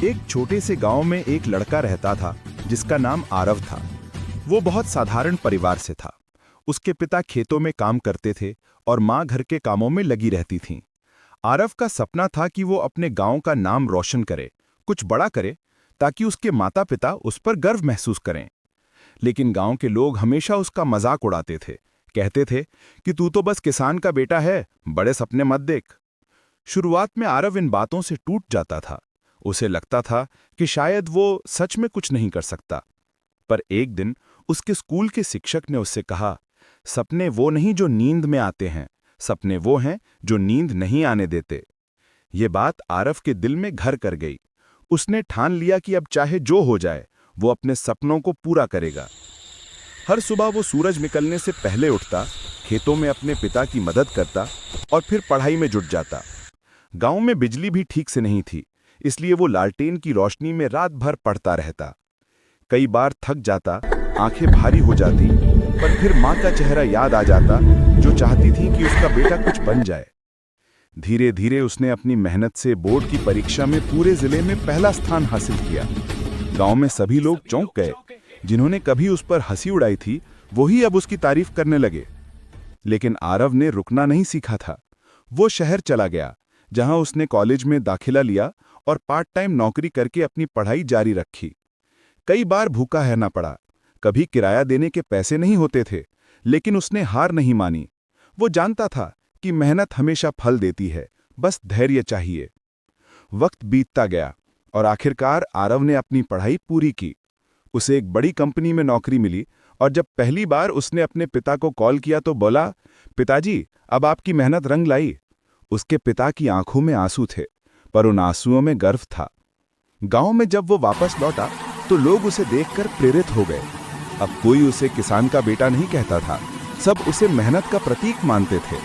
एक छोटे से गांव में एक लड़का रहता था जिसका नाम आरव था। वो बहुत साधारण परिवार से था। उसके पिता खेतों में काम करते थे और माँ घर के कामों में लगी रहती थीं। आरव का सपना था कि वो अपने गांव का नाम रोशन करे, कुछ बड़ा करे, ताकि उसके माता पिता उस पर गर्व महसूस करें। लेकिन गांव के लोग हमेशा उसका मजाक उड़ाते थे, कहते थे कि तू तो बस किसान का बेटा है, बड़े सपने मत देख। शुरुआत में आरव इन बातों से टूट जाता था। उसे लगता था कि शायद वो सच में कुछ नहीं कर सकता। पर एक दिन उसके स्कूल के शिक्षक ने उससे कहा, सपने वो नहीं जो नींद में आते हैं, सपने वो हैं जो नींद नहीं आने देते। ये बात आरव के दिल में घर कर गई। उसने ठान लिया कि अब चाहे जो हो जाए, वो अपने सपनों को पूरा करेगा। हर सुबह वो सूरज निकलने से पहले उठता, खेतों में अपने पिता की मदद करता और फिर पढ़ाई में जुट जाता। गांव में बिजली भी ठीक से नहीं थी, इसलिए वो लालटेन की रोशनी में रात भर पढ़ता रहता। कई बार थक जाता, आंखें भारी हो जाती, पर फिर माँ का चेहरा याद आ जाता, जो चाहती थी कि उसका बेटा कुछ बन जाए। धीरे धीरे उसने अपनी मेहनत से बोर्ड की परीक्षा में पूरे जिले में पहला स्थान हासिल किया। गांव में सभी लोग चौंक गए। जिन्होंने कभी उस पर हंसी उड़ाई थी, वही अब उसकी तारीफ करने लगे। लेकिन आरव ने रुकना नहीं सीखा था। वो शहर चला गया, जहां उसने कॉलेज में दाखिला लिया और पार्ट टाइम नौकरी करके अपनी पढ़ाई जारी रखी। कई बार भूखा रहना पड़ा, कभी किराया देने के पैसे नहीं होते थे, लेकिन उसने हार नहीं मानी। वो जानता था कि मेहनत हमेशा फल देती है, बस धैर्य चाहिए। वक्त बीतता गया और आखिरकार आरव ने अपनी पढ़ाई पूरी की। उसे एक बड़ी कंपनी में नौकरी मिली और जब पहली बार उसने अपने पिता को कॉल किया तो बोला, पिताजी, अब आपकी मेहनत रंग लाई। उसके पिता की आंखों में आंसू थे, पर उन आंसुओं में गर्व था। गांव में जब वो वापस लौटा तो लोग उसे देखकर प्रेरित हो गए। अब कोई उसे किसान का बेटा नहीं कहता था, सब उसे मेहनत का प्रतीक मानते थे।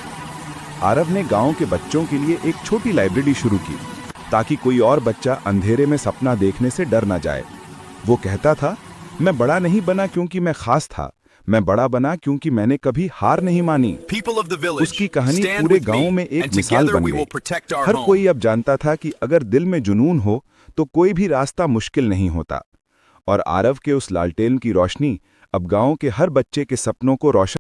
आरव ने गांव के बच्चों के लिए एक छोटी लाइब्रेरी शुरू की, ताकि कोई और बच्चा अंधेरे में सपना देखने से डर ना जाए। वो कहता था, मैं बड़ा नहीं बना क्योंकि मैं खास था, मैं बड़ा बना क्योंकि मैंने कभी हार नहीं मानी। उसकी कहानी पूरे गांव में एक मिसाल बन गई। हर कोई अब जानता था कि अगर दिल में जुनून हो तो कोई भी रास्ता मुश्किल नहीं होता। और आरव के उस लालटेन की रोशनी अब गांव के हर बच्चे के सपनों को रोशन